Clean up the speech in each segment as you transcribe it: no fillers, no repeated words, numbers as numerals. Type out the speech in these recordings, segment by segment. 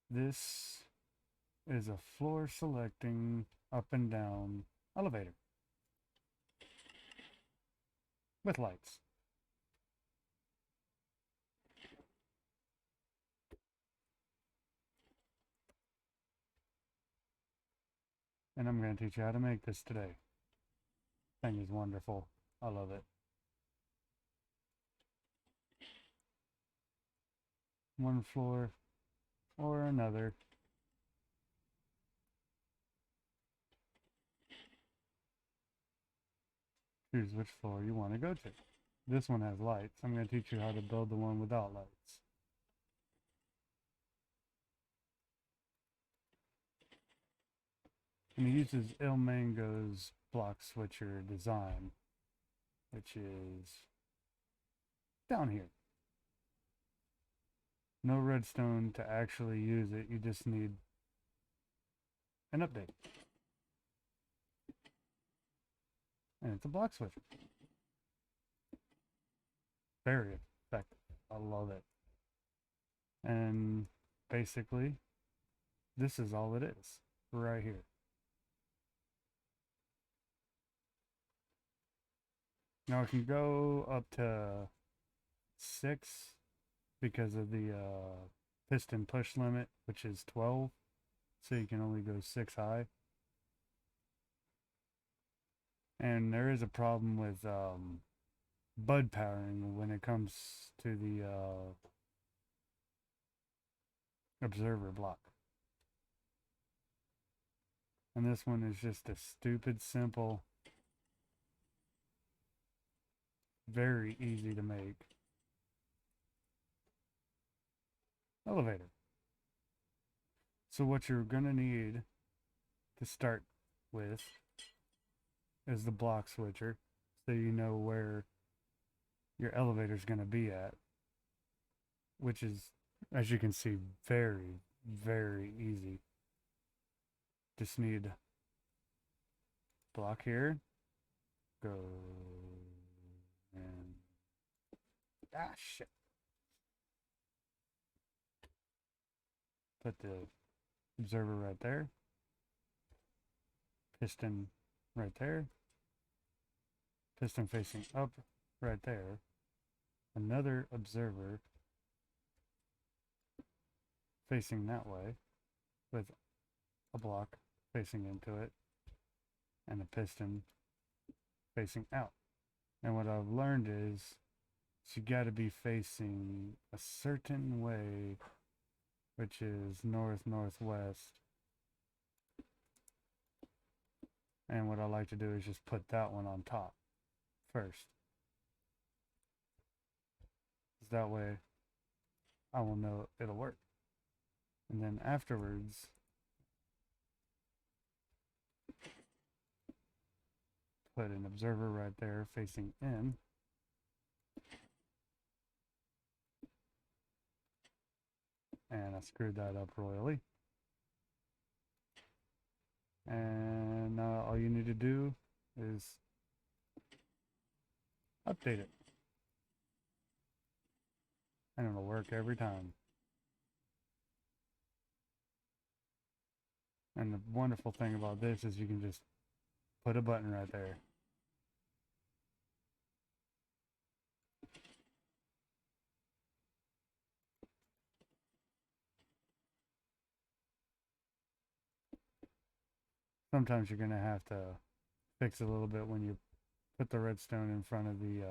This is a floor selecting up and down elevator with lights. And I'm going to teach you how to make this today. Thing is wonderful. I love it. One floor or another. Choose which floor you want to go to. This one has lights. I'm going to teach you how to build the one without lights. And he uses Il Mango's block switcher design, which is down here. No redstone to actually use it. You just need an update. And it's a block switcher. Very effective. I love it. And basically, this is all it is right here. Now it can go up to 6 because of the piston push limit, which is 12. So you can only go 6 high. And there is a problem with bud powering when it comes to the observer block. And this one is just a stupid, simple, very easy to make elevator. So what you're gonna need to start with is the block switcher, so you know where your elevator is gonna be at, which is, as you can see, very, very easy. Just need block here, go, and shit. Put the observer right there, piston right there, piston facing up right there, another observer facing that way with a block facing into it, and a piston facing out. And what I've learned is you got to be facing a certain way, which is north northwest. And what I like to do is just put that one on top first. That way I will know it'll work. And then afterwards, put an observer right there facing in. And I screwed that up royally. And now all you need to do is update it. And it'll work every time. And the wonderful thing about this is you can just put a button right there. Sometimes you're going to have to fix it a little bit when you put the redstone in front of the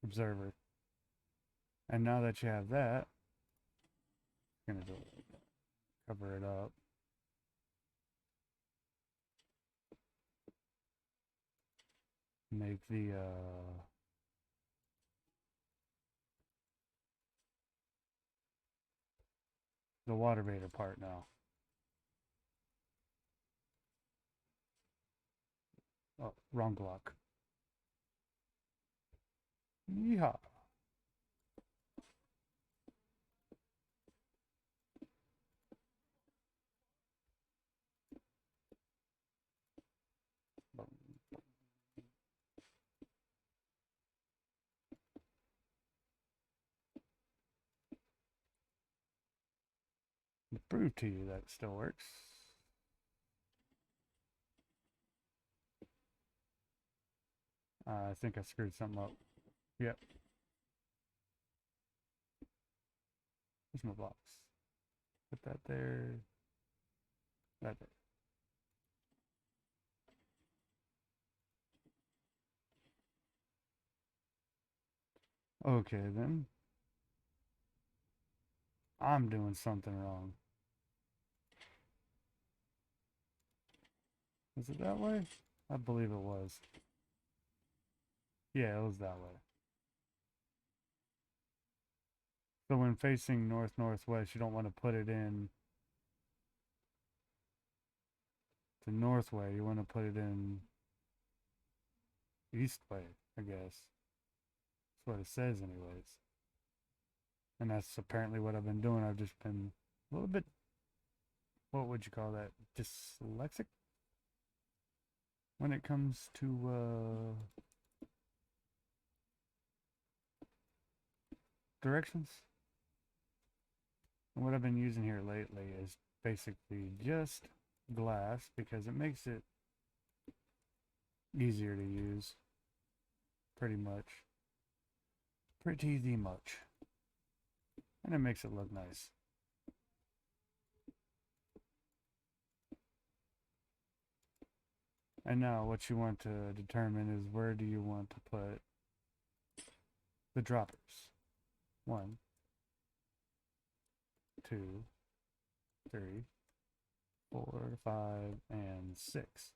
observer. And now that you have that, I'm going to cover it up. Make the water vader part now. Oh, wrong block. Yeehaw. prove to you that it still works. I think I screwed something up. Yep. There's my blocks. Put that there. That there. Okay, then. I'm doing something wrong. Is it that way? I believe it was. Yeah, it was that way. So when facing north-northwest, you don't want to put it in the north way. You want to put it in east way, I guess. That's what it says anyways. And that's apparently what I've been doing. I've just been a little bit, what would you call that? Dyslexic? When it comes to directions. And what I've been using here lately is basically just glass because it makes it easier to use. Pretty much. Pretty much. And it makes it look nice. And now what you want to determine is where do you want to put the droppers. 1, 2, 3, 4, 5, and 6.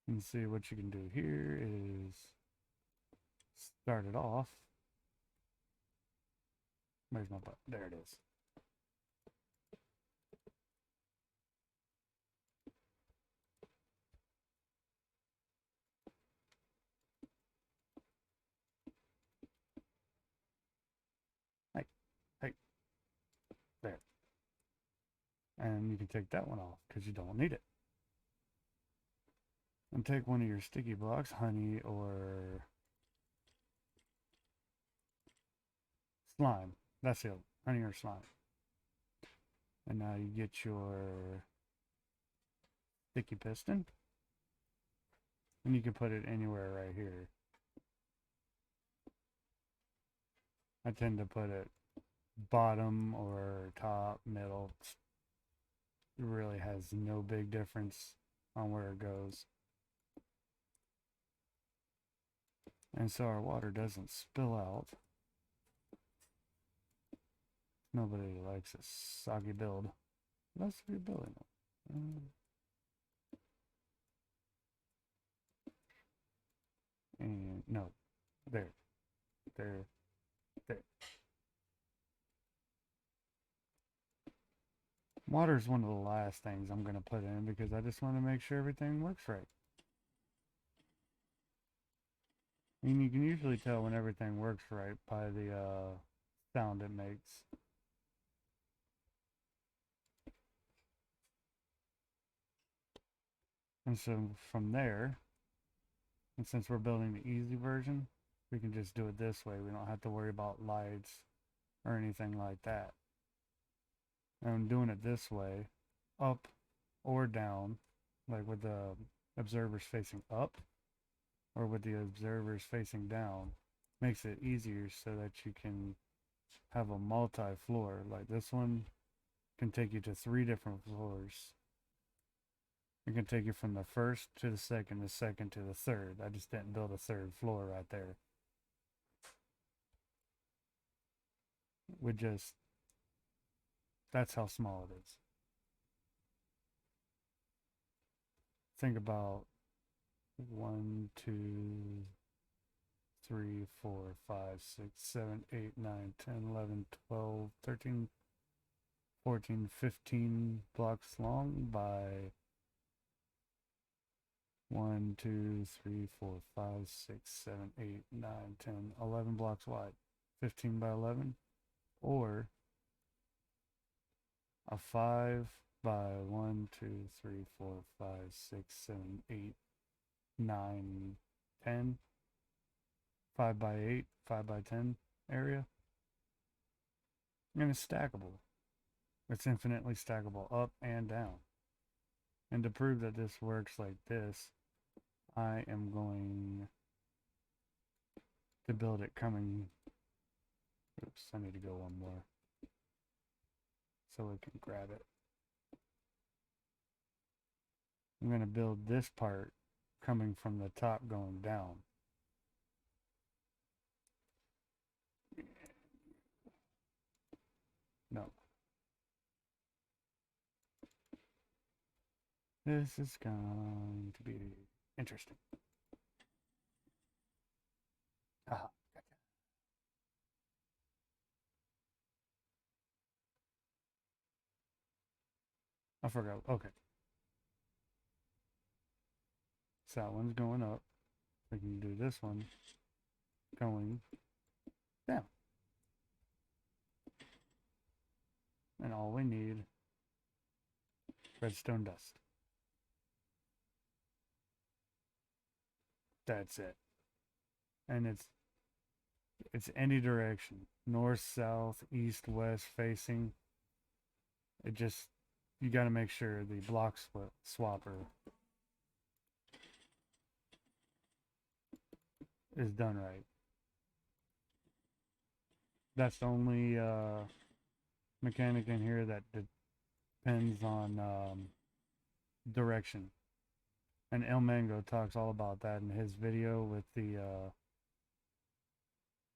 And see what you can do here is start it off. Where's my button? There it is. Hey, there. And you can take that one off because you don't need it. And take one of your sticky blocks, honey or slime. That's it, honey or slime. And now you get your sticky piston. And you can put it anywhere right here. I tend to put it bottom or top, middle. It really has no big difference on where it goes. And so our water doesn't spill out. Nobody likes a soggy build. That's what you're building. And no, there. Water is one of the last things I'm going to put in because I just want to make sure everything works right. And you can usually tell when everything works right by the sound it makes. And so from there, and since we're building the easy version, we can just do it this way. We don't have to worry about lights or anything like that. And I'm doing it this way, up or down, like with the observers facing up or with the observers facing down, makes it easier so that you can have a multi-floor. Like this one can take you to 3 different floors. It can take you from the first to the second to the third. I just didn't build a 3rd floor right there. That's how small it is. Think about 1, 2, 3, 4, 5, 6, 7, 8, 9, 10, 11, 12, 13, 14, 15 blocks long by 1, 2, 3, 4, 5, 6, 7, 8, 9, 10, 11 blocks wide. 15 by 11. Or a 5 by 1, 2, 3, 4, 5, 6, 7, 8, 9, 10. 5 by 8, 5 by 10 area. And it's stackable. It's infinitely stackable up and down. And to prove that this works like this, I am going to build it coming. Oops, I need to go one more so we can grab it. I'm going to build this part coming from the top going down. No. This is going to be interesting. Aha, gotcha. I forgot. Okay. So that one's going up. We can do this one going down. And all we need redstone dust. That's it. And it's any direction. North, south, east, west facing. It just you got to make sure the block swapper is done right. That's the only mechanic in here that depends on direction. And El Mango talks all about that in his video with the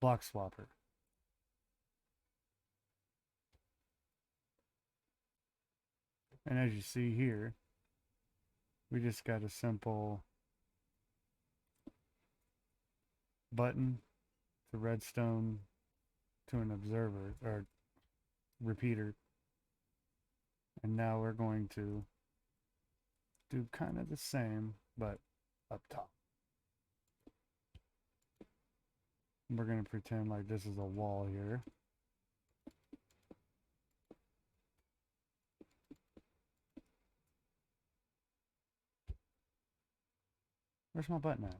block swapper. And as you see here, we just got a simple button to redstone to an observer or repeater. And now we're going to do kind of the same, but up top. We're going to pretend like this is a wall here. Where's my button at?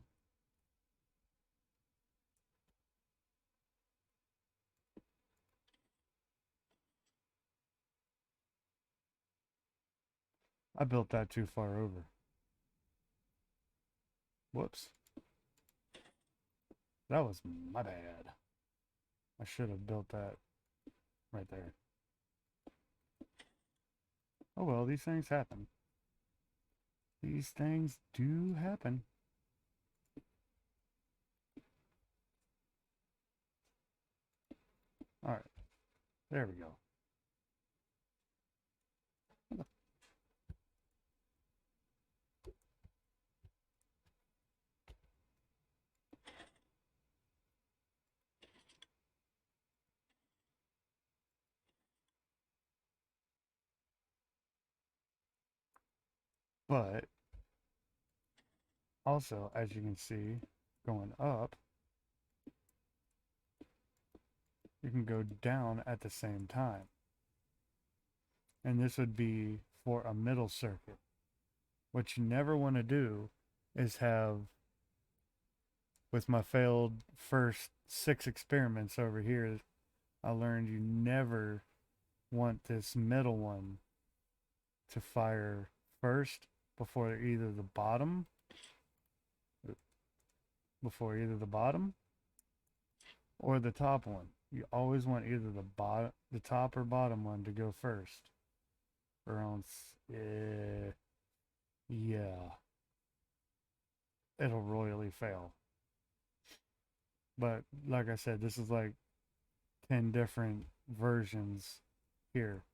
I built that too far over. Whoops. That was my bad. I should have built that right there. Oh well, these things happen. These things do happen. Alright. There we go. But also, as you can see, going up, you can go down at the same time. And this would be for a middle circuit. What you never want to do is have, with my failed first 6 experiments over here, I learned you never want this middle one to fire first before either the bottom or the top one. You always want either the top or bottom one to go first, or else, yeah, it'll royally fail. But like I said, this is like 10 different versions here.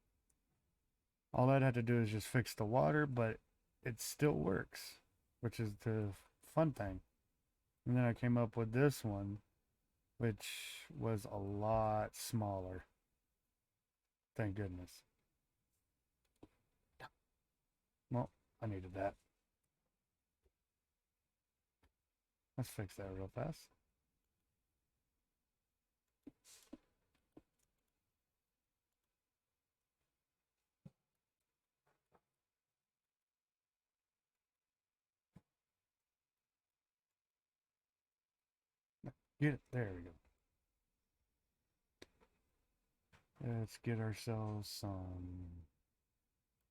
All I'd have to do is just fix the water, but it still works, which is the fun thing. And then I came up with this one, which was a lot smaller. Thank goodness. Well, I needed that. Let's fix that real fast. Get it. There we go. Let's get ourselves some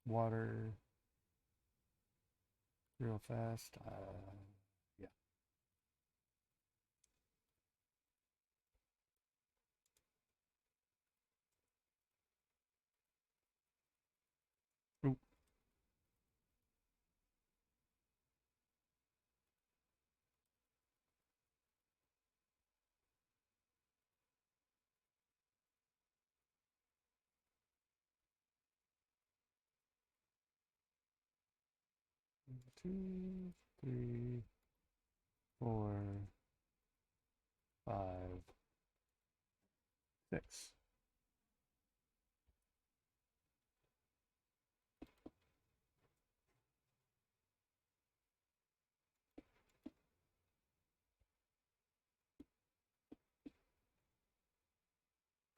water real fast. Yeah. Oop. Two, three, four, five, six.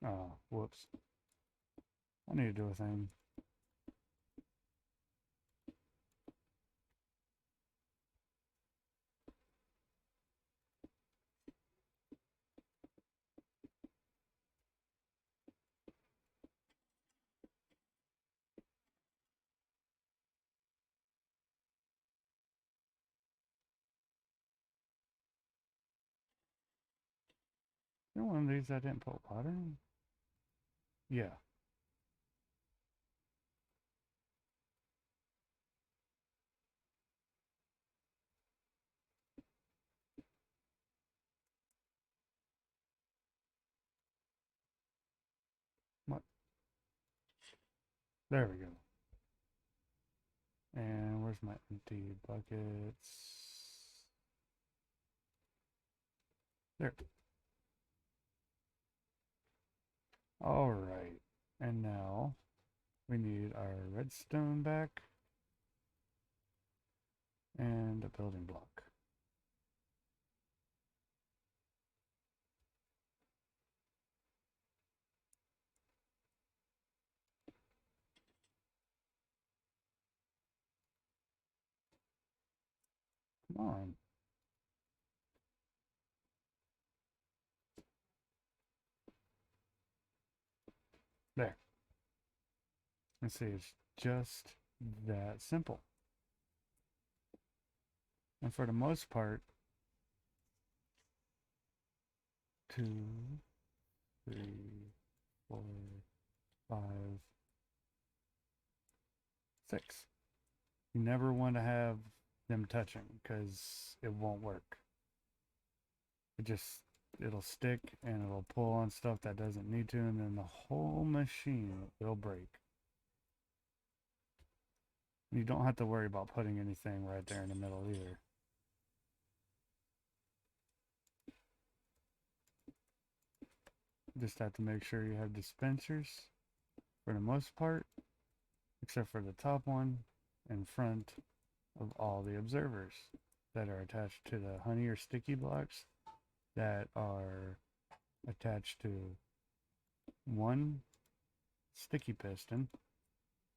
Oh, whoops. I need to do a thing. There one of these I didn't put water in? Yeah. What? There we go. And where's my empty buckets? There. All right. And now we need our redstone back and a building block. Come on. There. Let's see, it's just that simple. And for the most part, 2, 3, 4, 5, 6. You never want to have them touching because it won't work. It'll stick and it'll pull on stuff that doesn't need to, and then the whole machine will break. You don't have to worry about putting anything right there in the middle either. Just have to make sure you have dispensers for the most part, except for the top one in front of all the observers that are attached to the honey or sticky blocks that are attached to one sticky piston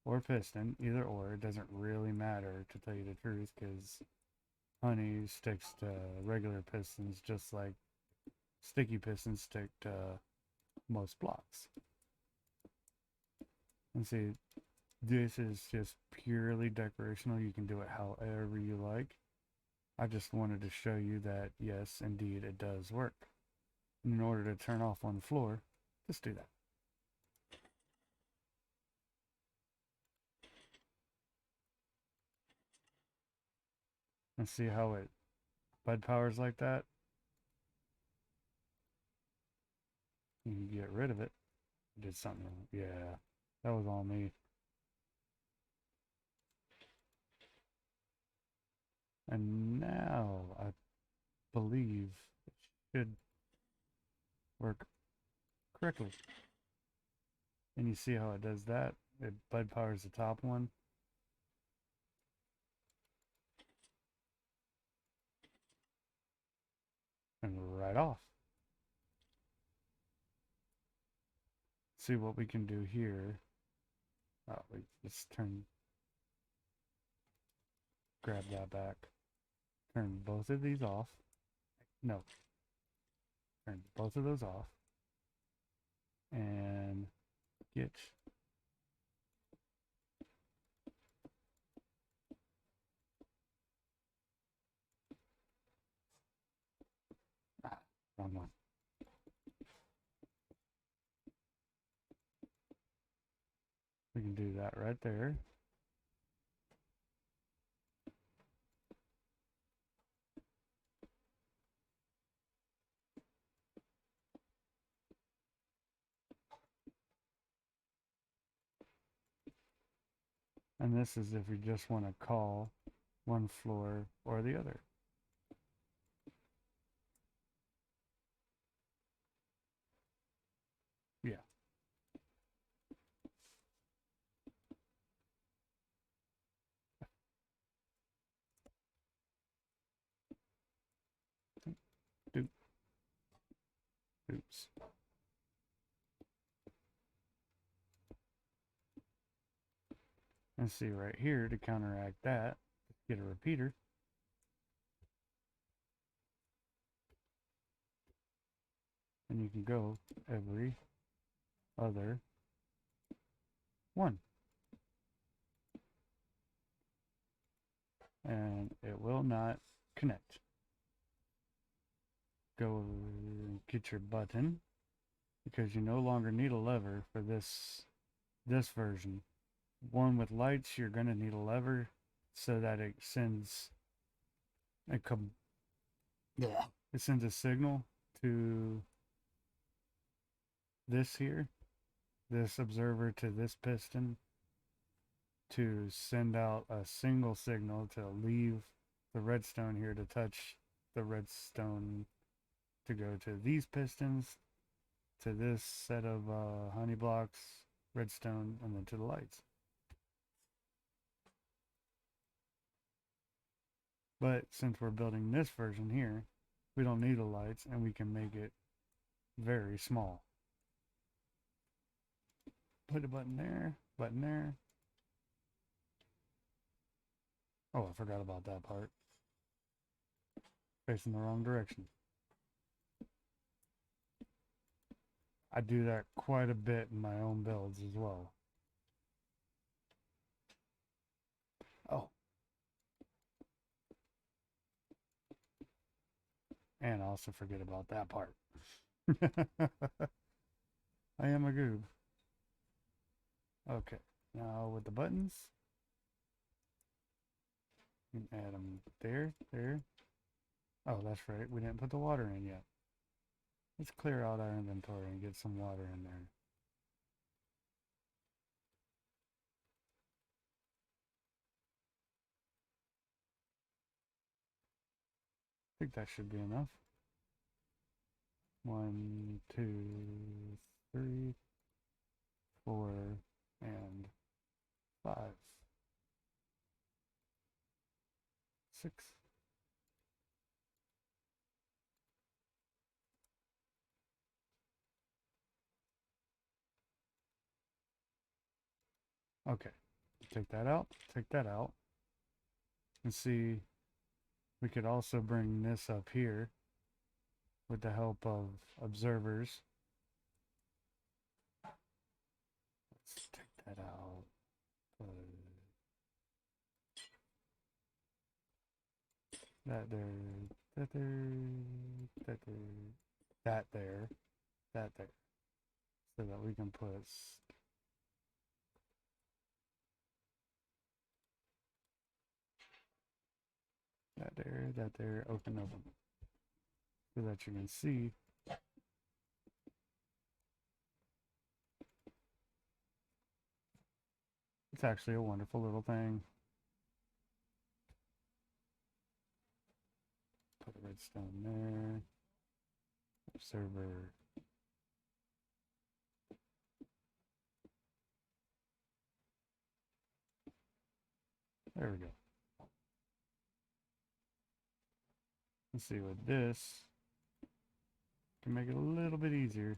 or piston, either or. It doesn't really matter, to tell you the truth, because honey sticks to regular pistons just like sticky pistons stick to most blocks. And see, this is just purely decorational. You can do it however you like. I just wanted to show you that, yes, indeed, it does work. And in order to turn off on the floor, just do that. And see how it bud powers like that? You can get rid of it. I did something wrong. Yeah, that was all me. And now I believe it should work correctly. And you see how it does that? It bud powers the top one. And right off. See what we can do here. Oh, let's grab that back. Turn both of these off. No. Turn both of those off. And Get. Wrong one. We can do that right there. And this is if you just want to call one floor or the other. Yeah. Doop. Oops. And see right here to counteract that, get a repeater. And you can go every other one. And it will not connect. Go get your button because you no longer need a lever for this version. One with lights, you're going to need a lever so that it sends it sends a signal to this here, this observer to this piston to send out a single signal to leave the redstone here to touch the redstone to go to these pistons, to this set of honey blocks, redstone, and then to the lights. But since we're building this version here, we don't need the lights and we can make it very small. Put a button there, button there. Oh, I forgot about that part. Facing the wrong direction. I do that quite a bit in my own builds as well. Oh. And I also forget about that part. I am a goob. Okay, now with the buttons, you can add them there, there. Oh, that's right, we didn't put the water in yet. Let's clear out our inventory and get some water in there. I think that should be enough. 1, 2, 3, 4, and 5, 6. Okay, take that out, and see, we could also bring this up here with the help of observers. Let's take that out. That there, that there, that there, that there, that there. So that we can put that there, open. So that you can see it's actually a wonderful little thing. Put a redstone there. Observer. There we go. Let's see with this, can make it a little bit easier.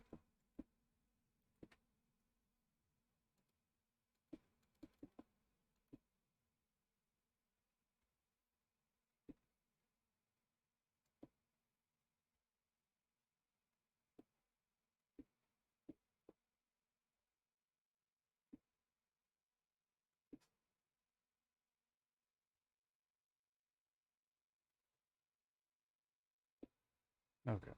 Okay.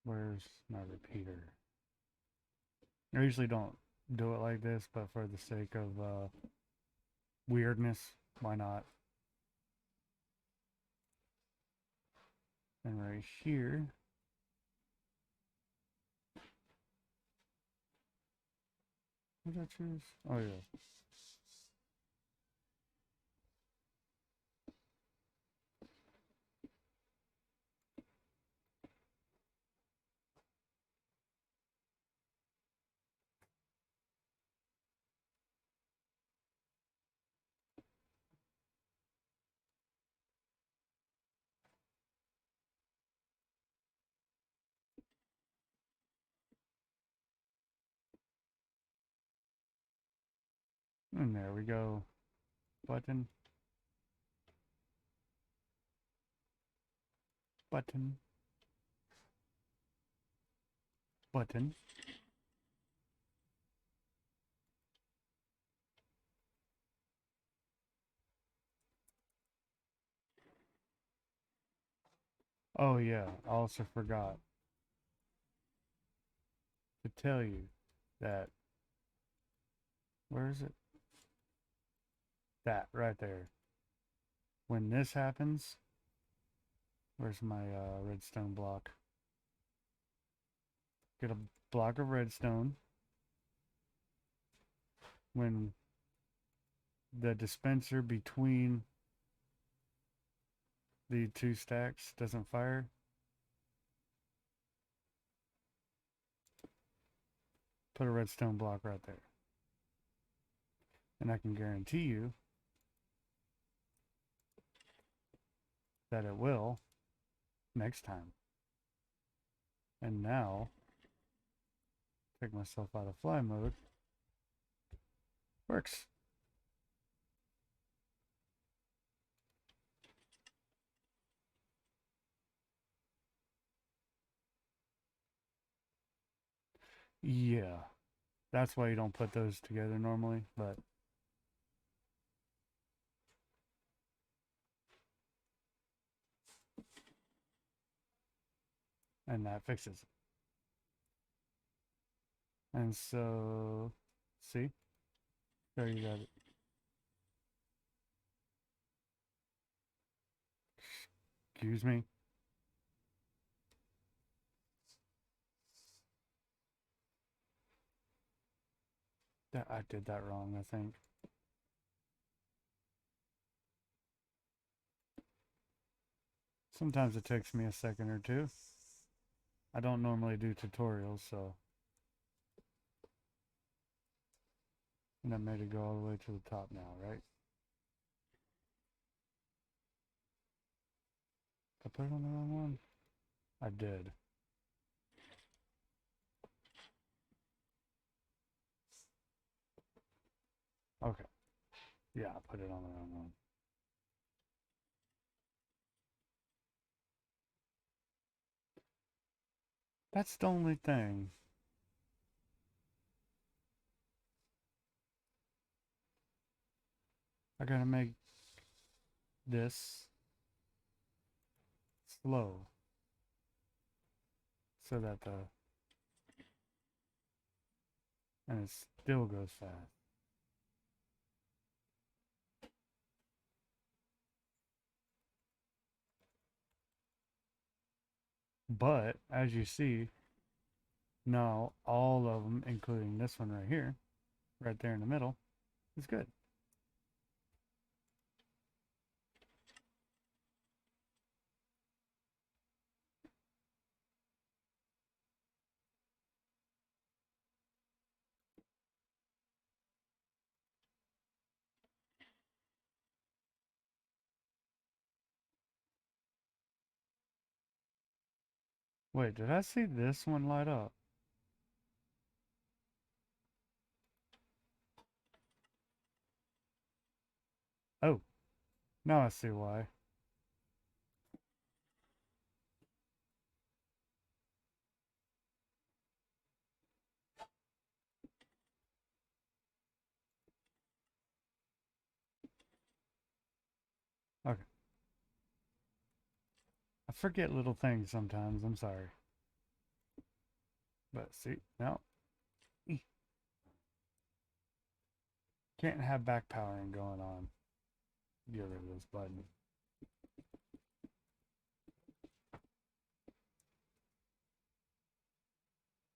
Where's my repeater? I usually don't do it like this, but for the sake of weirdness, why not? And right here, what did I choose? Oh yeah. And there we go. Button. Button. Button. Oh yeah, I also forgot to tell you that, where is it? That right there. When this happens, where's my redstone block? Get a block of redstone. When the dispenser between the two stacks doesn't fire, put a redstone block right there. And I can guarantee you that it will next time. And now, take myself out of fly mode. Works. Yeah. That's why you don't put those together normally, but and that fixes it. And so, see? There you got it. Excuse me. That I did that wrong, I think. Sometimes it takes me a second or two. I don't normally do tutorials, so. And I made it go all the way to the top now, right? I put it on the wrong one? I did. Okay. Yeah, I put it on the wrong one. That's the only thing. I gotta make this slow so that and it still goes fast. But as you see, now all of them, including this one right here, right there in the middle, is good. Wait, did I see this one light up? Oh, now I see why. I forget little things sometimes. I'm sorry. But see, no. Can't have back powering going on. Get rid of this button.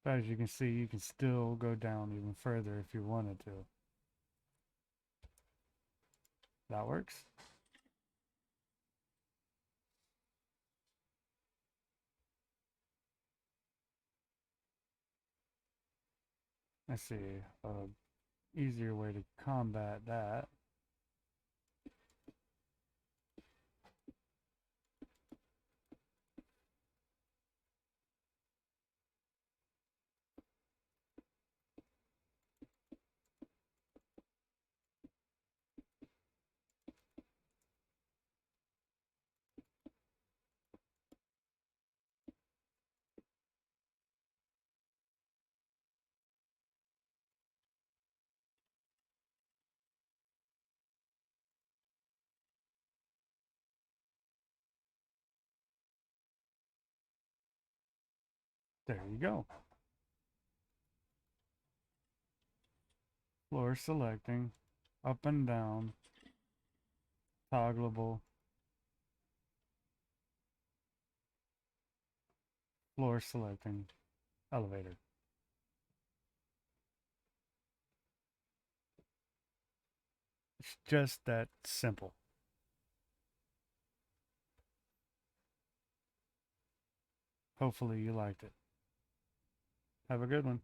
But as you can see, you can still go down even further if you wanted to. That works. Let's see. Easier way to combat that. There you go. Floor selecting, up and down, toggleable, floor selecting, elevator. It's just that simple. Hopefully you liked it. Have a good one.